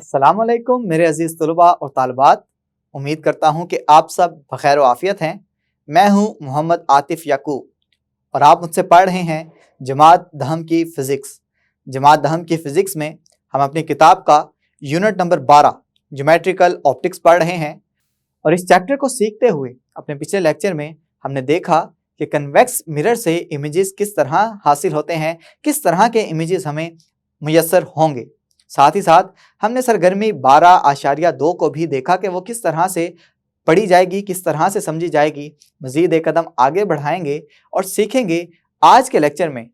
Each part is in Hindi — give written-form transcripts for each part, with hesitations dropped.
अस्सलाम वालेकुम मेरे अजीज़ तलबा और तालिबात। उम्मीद करता हूँ कि आप सब बखैर आफ़ियत हैं। मैं हूँ मोहम्मद आतिफ़ याकूब और आप मुझसे पढ़ रहे हैं जमात दहम की फ़िज़िक्स। जमात दहम की फ़िज़िक्स में हम अपनी किताब का यूनिट नंबर 12 ज्योमेट्रिकल ऑप्टिक्स पढ़ रहे हैं और इस चैप्टर को सीखते हुए अपने पिछले लेक्चर में हमने देखा कि कन्वेक्स मिरर से इमेजेस किस तरह हासिल होते हैं, किस तरह के इमेजेस हमें मुयस्सर होंगे। साथ ही साथ हमने सरगर्मी 12.2 को भी देखा कि वो किस तरह से पढ़ी जाएगी, किस तरह से समझी जाएगी। मज़ीद एक कदम आगे बढ़ाएंगे और सीखेंगे आज के लेक्चर में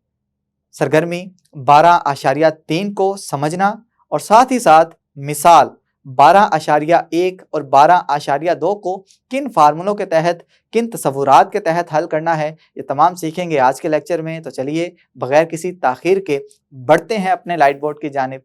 सरगर्मी 12.3 को समझना और साथ ही साथ मिसाल 12.1 और 12.2 को किन फार्मूलों के तहत, किन तसव्वुरात के तहत हल करना है, ये तमाम सीखेंगे आज के लेक्चर में। तो चलिए बगैर किसी ताख़ीर के बढ़ते हैं अपने लाइट बोर्ड की जानिब।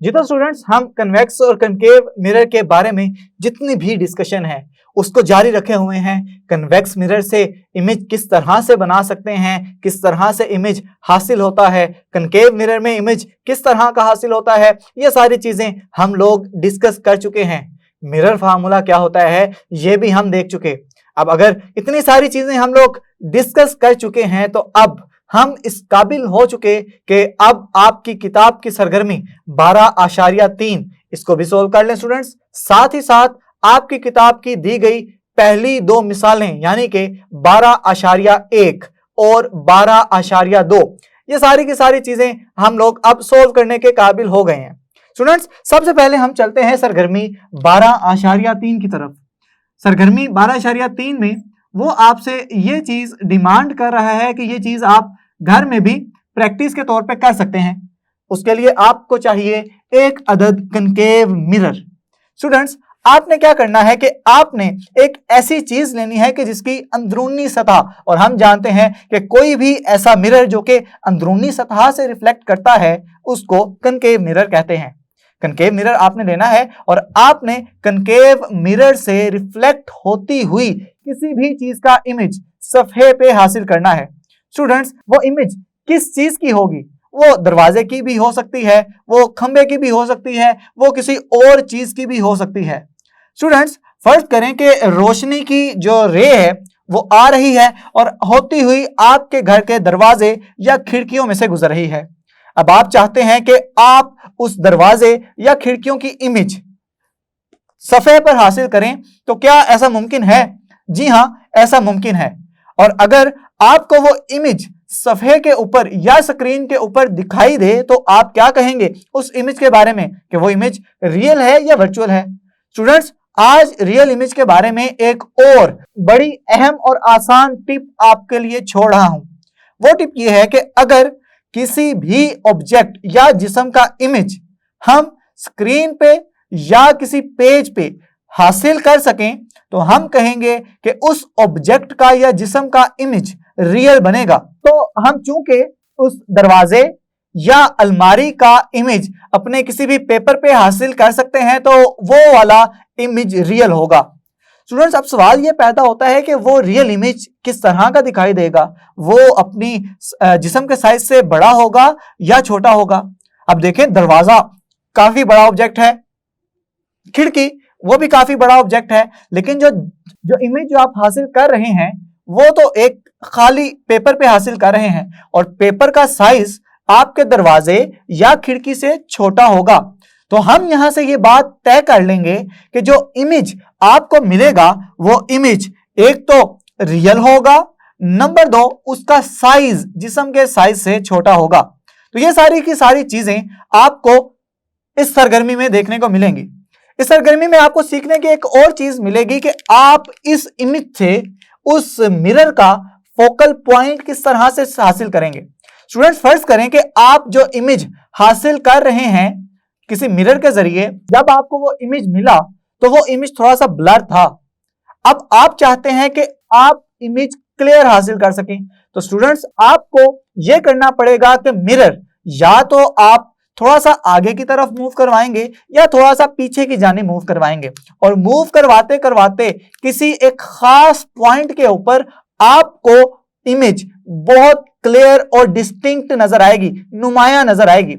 जी तो स्टूडेंट्स, हम कन्वेक्स और कनकेव मिरर के बारे में जितनी भी डिस्कशन है उसको जारी रखे हुए हैं। कन्वेक्स मिरर से इमेज किस तरह से बना सकते हैं, किस तरह से इमेज हासिल होता है, कनकेव मिरर में इमेज किस तरह का हासिल होता है, ये सारी चीज़ें हम लोग डिस्कस कर चुके हैं। मिरर फार्मूला क्या होता है ये भी हम देख चुके। अब अगर इतनी सारी चीज़ें हम लोग डिस्कस कर चुके हैं तो अब हम इस काबिल हो चुके कि अब आपकी किताब की सरगर्मी 12.3 इसको भी सोल्व कर लें स्टूडेंट्स। साथ ही साथ आपकी किताब की दी गई पहली दो मिसालें यानी कि 12.1 और 12.2 ये सारी की सारी चीजें हम लोग अब सोल्व करने के काबिल हो गए हैं। स्टूडेंट्स, सबसे पहले हम चलते हैं सरगर्मी 12.3 की तरफ। सरगर्मी 12.3 में वो आपसे ये चीज डिमांड कर रहा है कि ये चीज आप घर में भी प्रैक्टिस के तौर पे कर सकते हैं। उसके लिए आपको चाहिए एक अदद कनकेव मिरर। स्टूडेंट्स, आपने क्या करना है कि आपने एक ऐसी चीज लेनी है कि जिसकी अंदरूनी सतह, और हम जानते हैं कि कोई भी ऐसा मिरर जो कि अंदरूनी सतह से रिफ्लेक्ट करता है उसको कनकेव मिरर कहते हैं। कनकेव मिरर आपने लेना है और आपने कनकेव मिरर से रिफ्लेक्ट होती हुई किसी भी चीज का इमेज सफ़े पे हासिल करना है। स्टूडेंट्स, वो इमेज किस चीज की होगी? वो दरवाजे की भी हो सकती है, वो खंबे की भी हो सकती है, वो किसी और चीज की भी हो सकती है। स्टूडेंट्स, फर्ज करें कि रोशनी की जो रे है वो आ रही है और होती हुई आपके घर के दरवाजे या खिड़कियों में से गुजर रही है। अब आप चाहते हैं कि आप उस दरवाजे या खिड़कियों की इमेज सफ़े पर हासिल करें, तो क्या ऐसा मुमकिन है? जी हां, ऐसा मुमकिन है। और अगर आपको वो इमेज सफ़े के ऊपर या स्क्रीन के ऊपर दिखाई दे तो आप क्या कहेंगे उस इमेज के बारे में कि वो इमेज रियल है या वर्चुअल है? स्टूडेंट्स, आज रियल इमेज के बारे में एक और बड़ी अहम और आसान टिप आपके लिए छोड़ रहा हूं। वो टिप ये है कि अगर किसी भी ऑब्जेक्ट या जिस्म का इमेज हम स्क्रीन पे या किसी पेज पे हासिल कर सकें तो हम कहेंगे कि उस ऑब्जेक्ट का या जिस्म का इमेज रियल बनेगा। तो हम चूंकि उस दरवाजे या अलमारी का इमेज अपने किसी भी पेपर पे हासिल कर सकते हैं तो वो वाला इमेज रियल होगा। स्टूडेंट्स, अब सवाल ये पैदा होता है कि वो रियल इमेज किस तरह का दिखाई देगा? वो अपनी जिस्म के साइज से बड़ा होगा या छोटा होगा? अब देखें, दरवाजा काफी बड़ा ऑब्जेक्ट है, खिड़की वो भी काफी बड़ा ऑब्जेक्ट है, लेकिन जो इमेज जो आप हासिल कर रहे हैं वो तो एक खाली पेपर पे हासिल कर रहे हैं और पेपर का साइज आपके दरवाजे या खिड़की से छोटा होगा। तो हम यहां से ये बात तय कर लेंगे कि जो इमेज आपको मिलेगा वो इमेज एक तो रियल होगा, नंबर 2 उसका साइज जिस्म के साइज से छोटा होगा। तो ये सारी की सारी चीजें आपको इस सरगर्मी में देखने को मिलेंगी। इस सरगर्मी में आपको सीखने की एक और चीज मिलेगी कि आप इस इमेज से उस मिरर का फोकल पॉइंट किस तरह से हासिल करेंगे। स्टूडेंट्स, फर्ज करें कि आप जो इमेज हासिल कर रहे हैं किसी मिरर के जरिए, जब आपको वो इमेज मिला तो वो इमेज थोड़ा सा ब्लर था। अब आप चाहते हैं कि आप इमेज क्लियर हासिल कर सकें, तो स्टूडेंट्स आपको यह करना पड़ेगा कि मिरर या तो आप थोड़ा सा आगे की तरफ मूव करवाएंगे या थोड़ा सा पीछे की जाने मूव करवाएंगे और मूव करवाते करवाते किसी एक खास पॉइंट के ऊपर आपको इमेज बहुत क्लियर और डिस्टिंक्ट नजर आएगी, नुमाया नजर आएगी।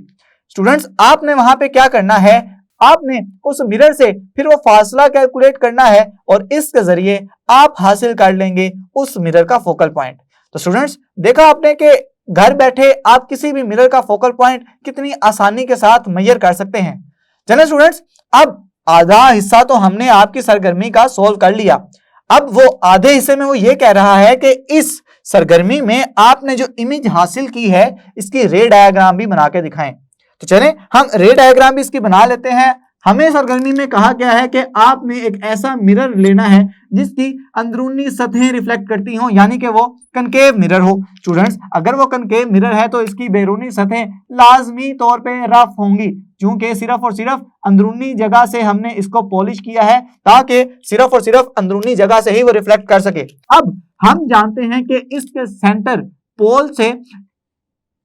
स्टूडेंट्स, आपने वहां पे क्या करना है, आपने उस मिरर से फिर वो फासला कैलकुलेट करना है और इसके जरिए आप हासिल कर लेंगे उस मिरर का फोकल पॉइंट। तो स्टूडेंट्स, देखा आपने कि घर बैठे आप किसी भी मिरर का फोकल पॉइंट कितनी आसानी के साथ मेजर कर सकते हैं। चलिए स्टूडेंट्स, अब आधा हिस्सा तो हमने आपकी सरगर्मी का सोल्व कर लिया। अब वो आधे हिस्से में वो ये कह रहा है कि इस सरगर्मी में आपने जो इमेज हासिल की है इसकी रे डायग्राम भी बना के दिखाएं। तो चलें हम रे डायग्राम भी इसकी बना लेते हैं। हमें सरगर्मी में कहा गया है कि आपने एक ऐसा मिरर लेना है जिसकी अंदरूनी सतहें रिफ्लेक्ट करती हों, यानी कि वो कनकेव मिरर हो। स्टूडेंट्स, अगर वो कनकेव मिरर है तो इसकी बैरूनी सतहें लाजमी तौर पे रफ होंगी, क्योंकि सिर्फ और सिर्फ अंदरूनी जगह से हमने इसको पॉलिश किया है ताकि सिर्फ और सिर्फ अंदरूनी जगह से ही वो रिफ्लेक्ट कर सके। अब हम जानते हैं कि इसके सेंटर पोल से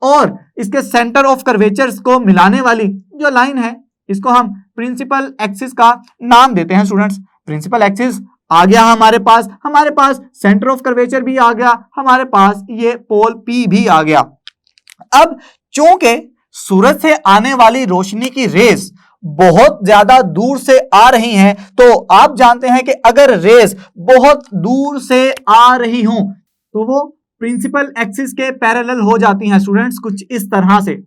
और इसके सेंटर ऑफ कर्वेचर्स को मिलाने वाली जो लाइन है इसको हम प्रिंसिपल एक्सिस का नाम देते हैं। स्टूडेंट्स, प्रिंसिपल एक्सिस आ गया हमारे पास सेंटर ऑफ कर्वेचर भी आ गया, हमारे पास ये पोल P भी आ गया। अब चूंकि सूरज से आने वाली रोशनी की रेस बहुत ज्यादा दूर से आ रही हैं, तो आप जानते हैं कि अगर रेस बहुत दूर से आ रही हो तो वो प्रिंसिपल एक्सिस के पैरेलल हो जाती हैं स्टूडेंट्स, कुछ इस तरह से।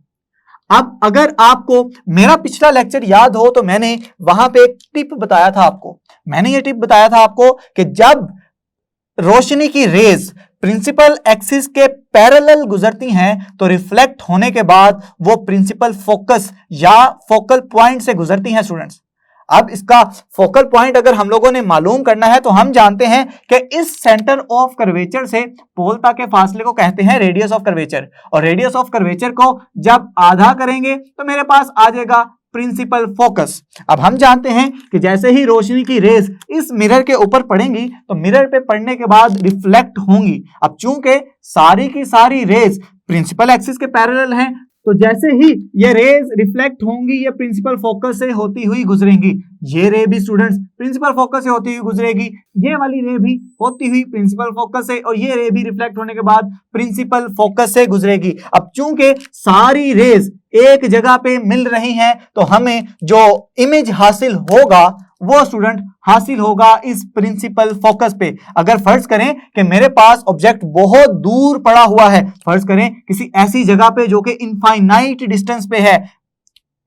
अब अगर आपको मेरा पिछला लेक्चर याद हो तो मैंने वहां पे एक टिप बताया था आपको। मैंने ये टिप बताया था आपको कि जब रोशनी की रेज प्रिंसिपल एक्सिस के पैरेलल गुजरती हैं तो रिफ्लेक्ट होने के बाद वो प्रिंसिपल फोकस या फोकल पॉइंट से गुजरती हैं स्टूडेंट्स। अब इसका फोकल पॉइंट अगर हम लोगों ने मालूम करना है तो हम जानते हैं कि इस सेंटर ऑफ कर्वेचर से पोल तक के फासले को कहते हैं रेडियस ऑफ कर्वेचर, और रेडियस ऑफ कर्वेचर को जब आधा करेंगे तो मेरे पास आ जाएगा प्रिंसिपल फोकस। अब हम जानते हैं कि जैसे ही रोशनी की रेस इस मिरर के ऊपर पड़ेंगी तो मिरर पे पड़ने के बाद रिफ्लेक्ट होंगी। अब चूंकि सारी की सारी रेस प्रिंसिपल एक्सिस के पैरेलल हैं, तो जैसे ही ये रेज रिफ्लेक्ट होंगी ये प्रिंसिपल फोकस से होती हुई गुजरेंगी। ये रे भी स्टूडेंट्स प्रिंसिपल फोकस से होती हुई गुजरेगी, ये वाली रे भी होती हुई प्रिंसिपल फोकस से, और ये रे भी रिफ्लेक्ट होने के बाद प्रिंसिपल फोकस से गुजरेगी। अब चूंकि सारी रेज एक जगह पे मिल रही हैं तो हमें जो इमेज हासिल होगा वो स्टूडेंट हासिल होगा इस प्रिंसिपल फोकस पे। अगर फर्ज करें कि मेरे पास ऑब्जेक्ट बहुत दूर पड़ा हुआ है, फर्ज करें किसी ऐसी जगह पे जो कि इनफाइनाइट डिस्टेंस पे है,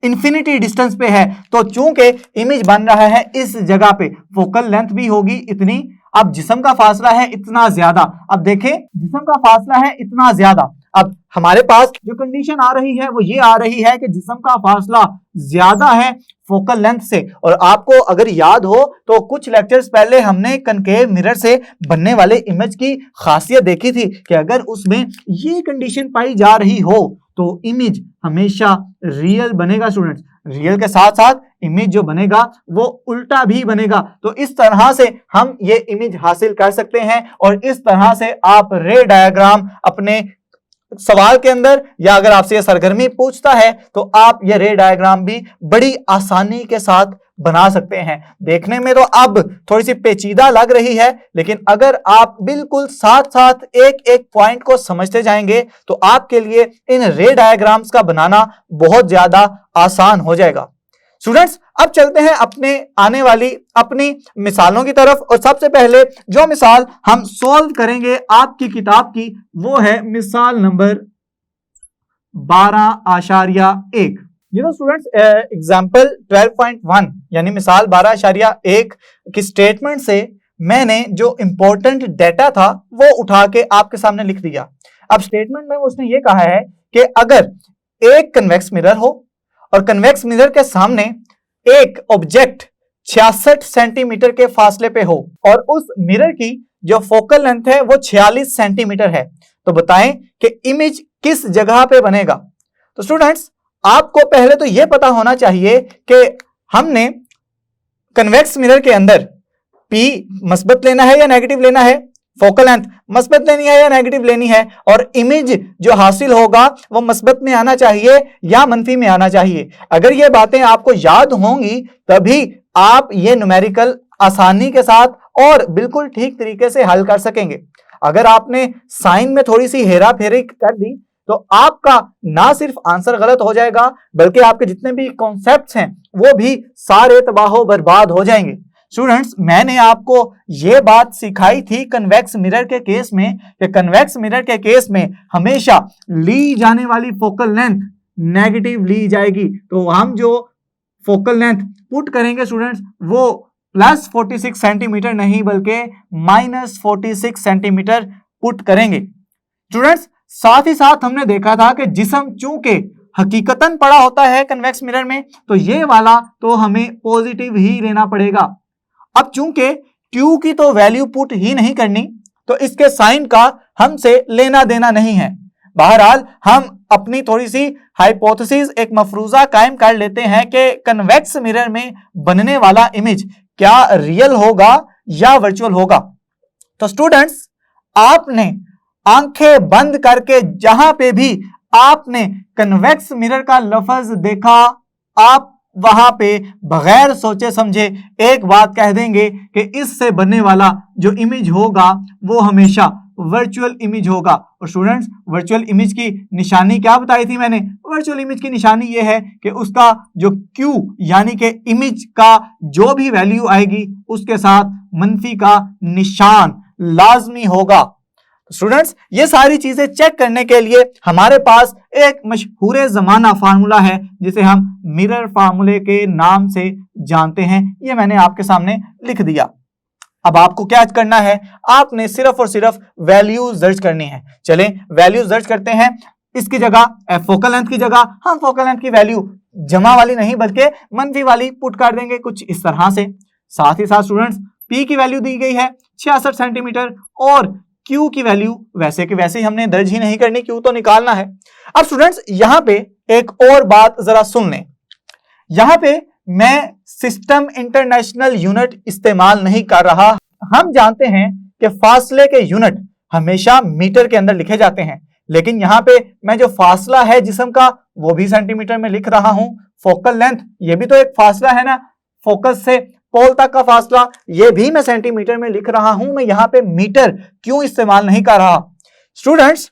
इंफिनिटी डिस्टेंस पे है, तो चूंकि इमेज बन रहा है इस जगह पे, फोकल लेंथ भी होगी इतनी। अब जिस्म का फासला है इतना ज्यादा। अब देखें जिस्म का फासला है इतना ज्यादा। अब हमारे पास जो कंडीशन आ रही है वो ये आ रही है कि जिस्म का फासला ज्यादा है फोकल लेंथ से। और आपको अगर याद हो तो कुछ लेक्चर्स पहले हमने कनकेव मिरर से बनने वाले इमेज की खासियत देखी थी कि अगर उसमें ये कंडीशन पाई जा रही हो तो इमेज हमेशा रियल बनेगा स्टूडेंट्स। रियल के साथ साथ इमेज जो बनेगा वो उल्टा भी बनेगा। तो इस तरह से हम ये इमेज हासिल कर सकते हैं, और इस तरह से आप रे डायग्राम अपने सवाल के अंदर या अगर आपसे ये सरगर्मी पूछता है तो आप ये रे डायग्राम भी बड़ी आसानी के साथ बना सकते हैं। देखने में तो अब थोड़ी सी पेचीदा लग रही है, लेकिन अगर आप बिल्कुल साथ साथ एक एक पॉइंट को समझते जाएंगे तो आपके लिए इन रे डायग्राम्स का बनाना बहुत ज्यादा आसान हो जाएगा। स्टूडेंट्स, अब चलते हैं अपने आने वाली अपनी मिसालों की तरफ, और सबसे पहले जो मिसाल हम सॉल्व करेंगे आपकी किताब की वो है मिसाल नंबर 12.1। स्टूडेंट्स, एग्जाम्पल 12.1 यानी मिसाल 12.1 की स्टेटमेंट से मैंने जो इंपॉर्टेंट डेटा था वो उठा के आपके सामने लिख दिया। अब स्टेटमेंट में उसने ये कहा है कि अगर एक कन्वेक्स मिरर हो और कन्वेक्स मिरर के सामने एक ऑब्जेक्ट 66 सेंटीमीटर के फासले पे हो और उस मिरर की जो फोकल लेंथ है वो 46 सेंटीमीटर है, तो बताएं कि इमेज किस जगह पे बनेगा। तो स्टूडेंट्स, आपको पहले तो यह पता होना चाहिए कि हमने कन्वेक्स मिरर के अंदर P मस्बत लेना है या नेगेटिव लेना है, फोकल लेंथ मस्बत लेनी है या नेगेटिव लेनी है, और इमेज जो हासिल होगा वो मस्बत में आना चाहिए या मनफी में आना चाहिए। अगर ये बातें आपको याद होंगी तभी आप ये न्यूमेरिकल आसानी के साथ और बिल्कुल ठीक तरीके से हल कर सकेंगे। अगर आपने साइन में थोड़ी सी हेरा फेरी कर दी तो आपका ना सिर्फ आंसर गलत हो जाएगा बल्कि आपके जितने भी कॉन्सेप्ट्स हैं वो भी सारे तबाह बर्बाद हो जाएंगे। स्टूडेंट्स, मैंने आपको ये बात सिखाई थी कन्वेक्स मिरर के केस में कि कन्वेक्स मिरर के केस में हमेशा ली जाने वाली फोकल लेंथ नेगेटिव ली जाएगी। तो हम जो फोकल लेंथ पुट करेंगे स्टूडेंट्स वो प्लस 46 सेंटीमीटर नहीं बल्कि माइनस 46 सेंटीमीटर पुट करेंगे। स्टूडेंट्स, साथ ही साथ हमने देखा था कि जिस्म चूंकि हकीकतन पड़ा होता है कन्वेक्स मिरर में तो ये वाला तो हमें पॉजिटिव ही लेना पड़ेगा। अब चूंकि Q की तो वैल्यू पुट ही नहीं करनी तो इसके साइन का हमसे लेना देना नहीं है। बहरहाल हम अपनी थोड़ी सी हाइपोथेसिस एक मफरूजा कायम कर लेते हैं कि कन्वेक्स मिरर में बनने वाला इमेज क्या रियल होगा या वर्चुअल होगा। तो स्टूडेंट्स, आपने आंखें बंद करके जहां पे भी आपने कन्वेक्स मिरर का लफ्ज देखा आप वहां पे बगैर सोचे समझे एक बात कह देंगे कि इससे बनने वाला जो इमेज होगा वो हमेशा वर्चुअल इमेज होगा। और स्टूडेंट्स, वर्चुअल इमेज की निशानी क्या बताई थी मैंने? वर्चुअल इमेज की निशानी ये है कि उसका जो Q यानी कि इमेज का जो भी वैल्यू आएगी उसके साथ मनफी का निशान लाजमी होगा। स्टूडेंट्स, ये सारी चीजें चेक करने के लिए हमारे पास एक मशहूर जमाना फार्मूला है जिसे हम मिरर फार्मूले के नाम से जानते हैं। ये मैंने आपके सामने लिख दिया। अब आपको क्या करना है? आपने सिर्फ और सिर्फ वैल्यू दर्ज करनी है। चलें वैल्यू दर्ज करते हैं। इसकी जगह फोकल लेंथ की जगह हम फोकल लेंथ की वैल्यू जमा वाली नहीं बल्कि मनफी वाली पुट कर देंगे कुछ इस तरह से। साथ ही साथ स्टूडेंट्स, P की वैल्यू दी गई है 66 सेंटीमीटर और Q की वैल्यू वैसे के वैसे ही हमने दर्ज ही नहीं करनी, Q तो निकालना है। अब स्टूडेंट्स, यहां पे एक और बात जरा सुन लें। यहां पे मैं सिस्टम इंटरनेशनल यूनिट इस्तेमाल नहीं कर रहा। हम जानते हैं कि फासले के यूनिट हमेशा मीटर के अंदर लिखे जाते हैं, लेकिन यहां पे मैं जो फासला है जिस्म का वो भी सेंटीमीटर में लिख रहा हूं। फोकल लेंथ ये भी तो एक फासला है ना, फोकस से पोल तक का फासला ये भी मैं सेंटीमीटर में लिख रहा हूं। मैं यहां पे मीटर क्यों इस्तेमाल नहीं कर रहा? स्टूडेंट्स,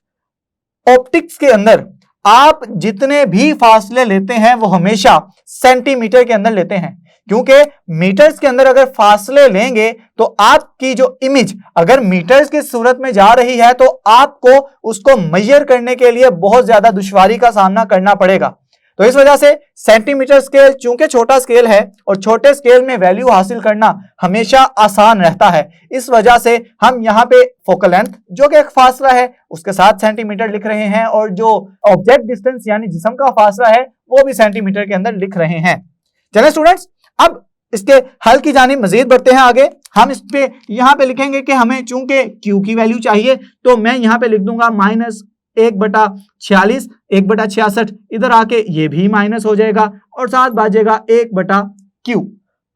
ऑप्टिक्स के अंदर आप जितने भी फासले लेते हैं वो हमेशा सेंटीमीटर के अंदर लेते हैं, क्योंकि मीटर्स के अंदर अगर फासले लेंगे तो आपकी जो इमेज अगर मीटर्स की सूरत में जा रही है तो आपको उसको मेजर करने के लिए बहुत ज्यादा दुश्वारी का सामना करना पड़ेगा। तो इस वजह से सेंटीमीटर स्केल चूंकि छोटा स्केल है और छोटे स्केल में वैल्यू हासिल करना हमेशा आसान रहता है, इस वजह से हम यहाँ पे फोकल लेंथ जो कि एक फासला है उसके साथ सेंटीमीटर लिख रहे हैं और जो ऑब्जेक्ट डिस्टेंस यानी जिस्म का फासला है वो भी सेंटीमीटर के अंदर लिख रहे हैं। चलें स्टूडेंट्स, अब इसके हल की जानिब मजीद बढ़ते हैं आगे। हम इस पे यहाँ पे लिखेंगे कि हमें चूंकि Q की वैल्यू चाहिए तो मैं यहाँ पे लिख दूंगा -1/46 1/66। इधर आके ये भी माइनस हो जाएगा और साथ बाजेगा 1/Q।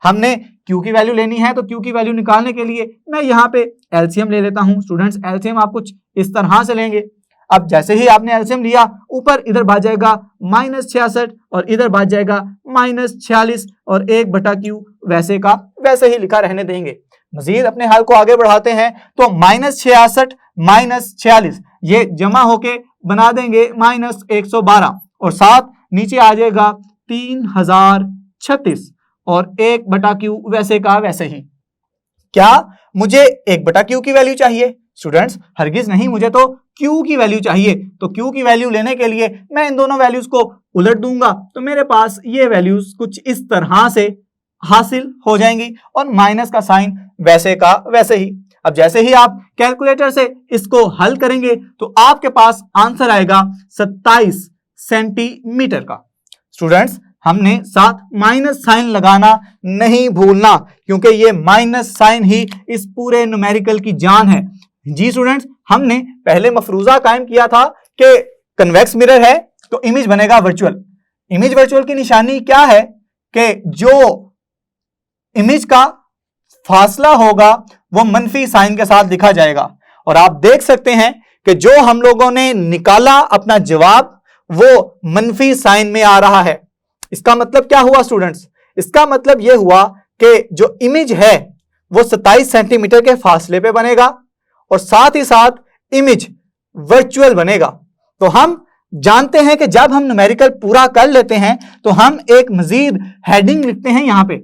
हमने Q की वैल्यू लेनी है तो Q की वैल्यू निकालने के लिए मैं यहाँ पे एलसीएम ले लेता हूँ। स्टूडेंट्स, एलसीएम आप कुछ इस तरह से लेंगे। अब जैसे ही आपने एलसीएम लिया ऊपर इधर बाज जाएगा -66 और इधर बाज जाएगा -46 और 1/Q वैसे का वैसे ही लिखा रहने देंगे। मजीद अपने हल को आगे बढ़ाते हैं तो -66 -46 ये जमा होके बना देंगे -112 और साथ नीचे आ जाएगा 3036 और 1/Q वैसे का वैसे ही। क्या मुझे 1/Q की वैल्यू चाहिए? स्टूडेंट्स, हरगिज नहीं, मुझे तो Q की वैल्यू चाहिए। तो Q की वैल्यू लेने के लिए मैं इन दोनों वैल्यूज को उलट दूंगा तो मेरे पास ये वैल्यूज कुछ इस तरह से हासिल हो जाएंगी और माइनस का साइन वैसे का वैसे ही। अब जैसे ही आप कैलकुलेटर से इसको हल करेंगे तो आपके पास आंसर आएगा 27 सेंटीमीटर का। स्टूडेंट्स, हमने साथ माइनस साइन लगाना नहीं भूलना क्योंकि ये माइनस साइन ही इस पूरे न्यूमेरिकल की जान है। जी स्टूडेंट्स, हमने पहले मफरूजा कायम किया था कि कन्वेक्स मिरर है तो इमेज बनेगा वर्चुअल। इमेज वर्चुअल की निशानी क्या है कि जो इमेज का फासला होगा वो मनफी साइन के साथ लिखा जाएगा। और आप देख सकते हैं कि जो हम लोगों ने निकाला अपना जवाब वो मनफी साइन में आ रहा है। इसका मतलब क्या हुआ स्टूडेंट्स? इसका मतलब यह हुआ कि जो इमेज है वो 27 सेंटीमीटर के फासले पे बनेगा और साथ ही साथ इमेज वर्चुअल बनेगा। तो हम जानते हैं कि जब हम न्यूमेरिकल पूरा कर लेते हैं तो हम एक मजीद हेडिंग लिखते हैं यहां पे,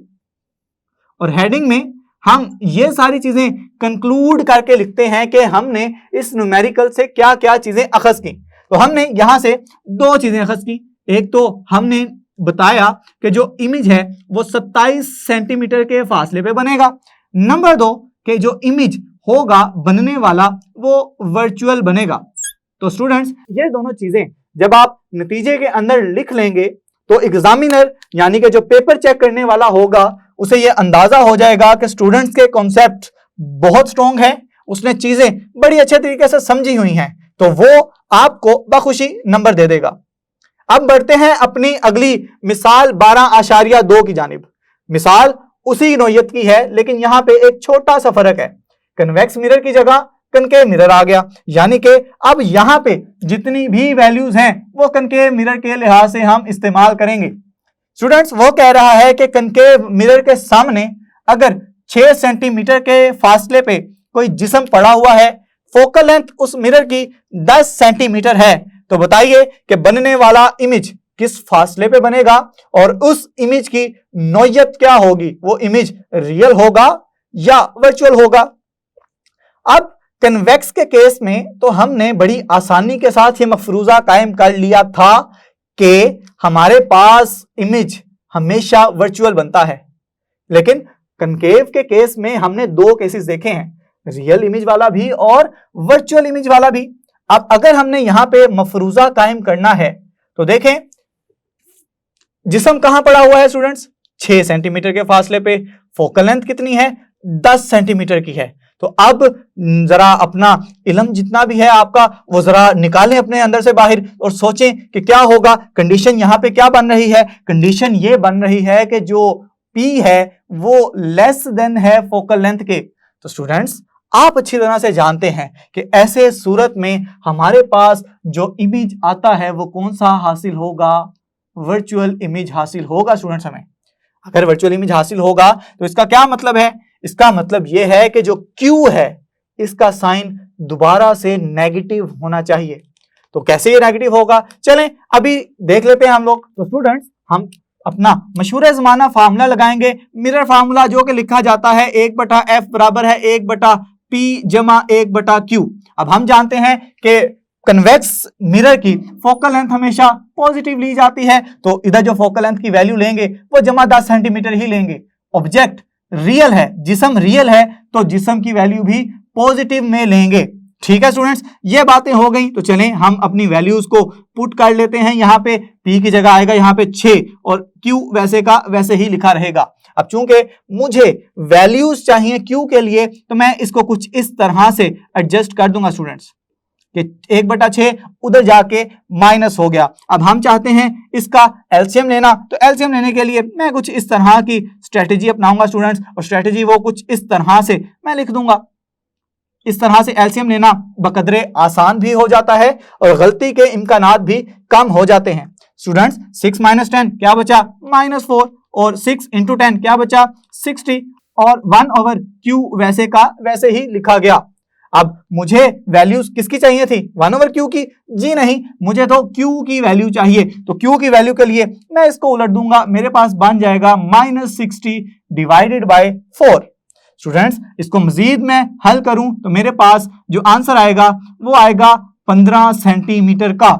और हेडिंग में हम ये सारी चीजें कंक्लूड करके लिखते हैं कि हमने इस न्यूमेरिकल से क्या क्या चीजें अखज की। तो हमने यहां से दो चीजें अखज की। एक तो हमने बताया कि जो इमेज है वो 27 सेंटीमीटर के फासले पे बनेगा। नंबर 2 कि जो इमेज होगा बनने वाला वो वर्चुअल बनेगा। तो स्टूडेंट्स, ये दोनों चीजें जब आप नतीजे के अंदर लिख लेंगे तो एग्जामिनर यानी कि जो पेपर चेक करने वाला होगा उसे ये अंदाजा हो जाएगा कि स्टूडेंट्स के कॉन्सेप्ट बहुत स्ट्रॉन्ग है, उसने चीजें बड़ी अच्छे तरीके से समझी हुई हैं, तो वो आपको बखुशी नंबर दे देगा। अब बढ़ते हैं अपनी अगली मिसाल 12.2 की जानिब। मिसाल उसी नौयत की है लेकिन यहां पे एक छोटा सा फर्क है। कन्वेक्स मिरर की जगह कनकेव मिरर आ गया, यानी कि अब यहां पे जितनी भी वैल्यूज हैं वो कनकेव मिरर के लिहाज से हम इस्तेमाल करेंगे। स्टूडेंट्स, वो कह रहा है कि कनकेव मिरर के सामने अगर 6 सेंटीमीटर के फासले पे कोई जिस्म पड़ा हुआ है, फोकल लेंथ उस मिरर की 10 सेंटीमीटर है, तो बताइए कि बनने वाला इमेज किस फासले पे बनेगा और उस इमेज की नौयत क्या होगी, वो इमेज रियल होगा या वर्चुअल होगा। अब कन्वेक्स के केस में तो हमने बड़ी आसानी के साथ ये मफरूजा कायम कर लिया था कि हमारे पास इमेज हमेशा वर्चुअल बनता है, लेकिन कनकेव के केस में हमने दो केसेस देखे हैं, रियल इमेज वाला भी और वर्चुअल इमेज वाला भी। अब अगर हमने यहां पे मफरूजा कायम करना है तो देखें जिस्म कहां पड़ा हुआ है स्टूडेंट्स, 6 सेंटीमीटर के फासले पे, फोकल लेंथ कितनी है, 10 सेंटीमीटर की है। तो अब जरा अपना इल्म जितना भी है आपका वो जरा निकालें अपने अंदर से बाहर और सोचें कि क्या होगा। कंडीशन यहां पे क्या बन रही है, कंडीशन ये बन रही है कि जो P है वो लेस देन है फोकल लेंथ के। तो स्टूडेंट्स, आप अच्छी तरह से जानते हैं कि ऐसे सूरत में हमारे पास जो इमेज आता है वो कौन सा हासिल होगा, वर्चुअल इमेज हासिल होगा। स्टूडेंट्स, हमें अगर वर्चुअल इमेज हासिल होगा तो इसका क्या मतलब है, इसका मतलब यह है कि जो Q है इसका साइन दोबारा से नेगेटिव होना चाहिए। तो कैसे ये नेगेटिव होगा, चलें अभी देख लेते हैं हम लोग। तो स्टूडेंट्स, हम अपना मशहूर जमाना फार्मूला लगाएंगे, मिरर फार्मूला, जो कि लिखा जाता है 1/f बराबर है 1/p जमा 1/q। अब हम जानते हैं कि कन्वेक्स मिरर की फोकल लेंथ हमेशा पॉजिटिव ली जाती है, तो इधर जो फोकल लेंथ की वैल्यू लेंगे वो जमा 10 सेंटीमीटर ही लेंगे। ऑब्जेक्ट रियल है, जिस्म रियल है, तो जिस्म की वैल्यू भी पॉजिटिव में लेंगे। ठीक है स्टूडेंट्स, ये बातें हो गई। तो चलें हम अपनी वैल्यूज को पुट कर लेते हैं। यहाँ पे P की जगह आएगा यहाँ पे 6 और Q वैसे का वैसे ही लिखा रहेगा। अब चूंकि मुझे वैल्यूज चाहिए Q के लिए तो मैं इसको कुछ इस तरह से एडजस्ट कर दूंगा स्टूडेंट्स कि 1/6 उधर जाके माइनस हो गया। अब हम चाहते हैं इसका एलसीएम लेना, तो एलसीएम लेने के लिए मैं कुछ इस तरह की स्ट्रेटेजी अपनाऊंगा स्टूडेंट्स, और स्ट्रेटेजी वो कुछ इस तरह से मैं लिख दूंगा। इस तरह से एलसीएम लेना बकदरे आसान भी हो जाता है और गलती के इम्कानात भी कम हो जाते हैं। स्टूडेंट्स, 6 - 10 क्या बचा, -4, और 6 × 10 क्या बचा, 60, और 1/q वैसे का वैसे ही लिखा गया। अब मुझे वैल्यूज किसकी चाहिए थी, 1/q की? जी नहीं, मुझे तो q की वैल्यू चाहिए। तो q की वैल्यू के लिए मैं इसको उलट दूंगा, मेरे पास बन जाएगा -60 / 4। स्टूडेंट्स, इसको मजीद मैं हल करूं तो मेरे पास जो आंसर आएगा वो आएगा 15 सेंटीमीटर का।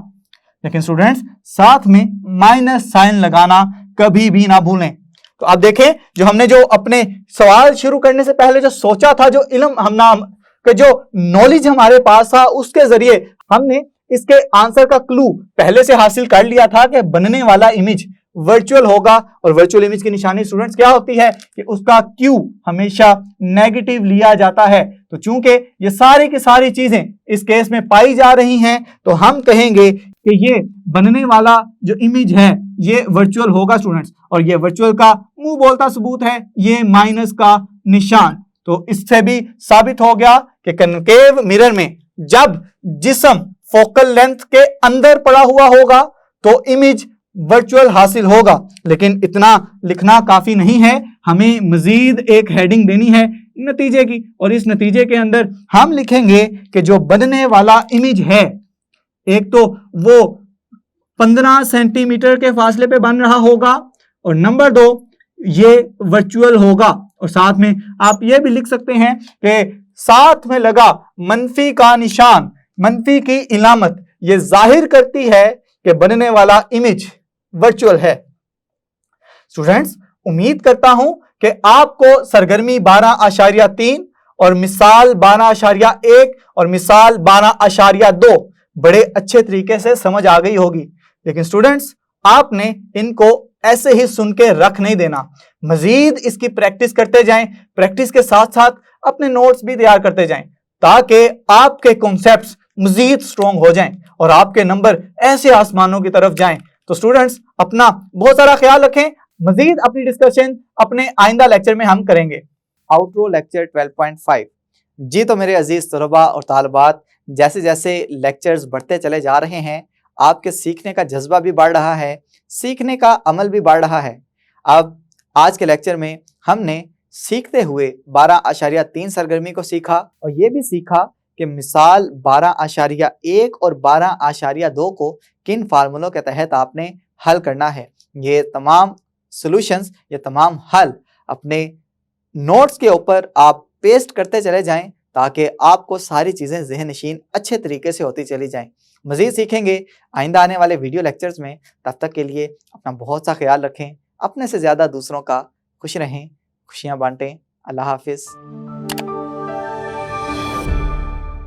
लेकिन स्टूडेंट्स, साथ में माइनस साइन लगाना कभी भी ना भूलें। तो आप देखें, जो हमने जो अपने सवाल शुरू करने से पहले जो सोचा था, जो इल्म कि जो नॉलेज हमारे पास था, उसके जरिए हमने इसके आंसर का क्लू पहले से हासिल कर लिया था कि बनने वाला इमेज वर्चुअल होगा। और वर्चुअल इमेज की निशानी स्टूडेंट्स क्या होती है कि उसका Q हमेशा नेगेटिव लिया जाता है। तो चूंकि ये सारी की सारी चीजें इस केस में पाई जा रही हैं तो हम कहेंगे कि ये बनने वाला जो इमेज है ये वर्चुअल होगा स्टूडेंट्स। और ये वर्चुअल का मुंह बोलता सबूत है ये माइनस का निशान। तो इससे भी साबित हो गया कि कनकेव मिरर में जब जिस्म फोकल लेंथ के अंदर पड़ा हुआ होगा तो इमेज वर्चुअल हासिल होगा। लेकिन इतना लिखना काफी नहीं है, हमें मजीद एक हेडिंग देनी है नतीजे की, और इस नतीजे के अंदर हम लिखेंगे कि जो बनने वाला इमेज है, एक तो वो 15 सेंटीमीटर के फासले पे बन रहा होगा, और नंबर 2 ये वर्चुअल होगा। और साथ में आप ये भी लिख सकते हैं कि साथ में लगा मनफी का निशान, मनफी की इलामत, ये जाहिर करती है कि बनने वाला इमेज वर्चुअल है। स्टूडेंट्स, उम्मीद करता हूं कि आपको सरगर्मी 12.3 और मिसाल 12.1 और मिसाल 12.2 बड़े अच्छे तरीके से समझ आ गई होगी। लेकिन स्टूडेंट्स, आपने इनको ऐसे ही सुन के रख नहीं देना, मजीद इसकी प्रैक्टिस करते जाएं, प्रैक्टिस के साथ साथ अपने नोट्स भी तैयार करते जाएं, ताकि आपके कॉन्सेप्ट्स मजीद स्ट्रॉन्ग हो जाएं और आपके नंबर ऐसे आसमानों की तरफ जाएं। तो स्टूडेंट्स, अपना बहुत सारा ख्याल रखें। मजीद अपनी डिस्कशन अपने आइंदा लेक्चर में हम करेंगे। Outro lecture 12.5। जी तो मेरे अजीज तलबा और तालबात, जैसे जैसे लेक्चर्स बढ़ते चले जा रहे हैं, आपके सीखने का जज्बा भी बढ़ रहा है, सीखने का अमल भी बढ़ रहा है। अब आज के लेक्चर में हमने सीखते हुए 12.3 सरगर्मी को सीखा और ये भी सीखा कि मिसाल 12.1 और 12.2 को किन फार्मूलों के तहत आपने हल करना है। ये तमाम सॉल्यूशंस, ये तमाम हल अपने नोट्स के ऊपर आप पेस्ट करते चले जाएं, ताकि आपको सारी चीज़ें ज़हन नशीन अच्छे तरीके से होती चली जाएं। मज़ीद सीखेंगे आइंदा आने वाले वीडियो लेक्चर्स में। तब तक के लिए अपना बहुत सा ख्याल रखें, अपने से ज़्यादा दूसरों का खुश रहें, खुशियाँ बांटें। अल्लाह हाफिज़।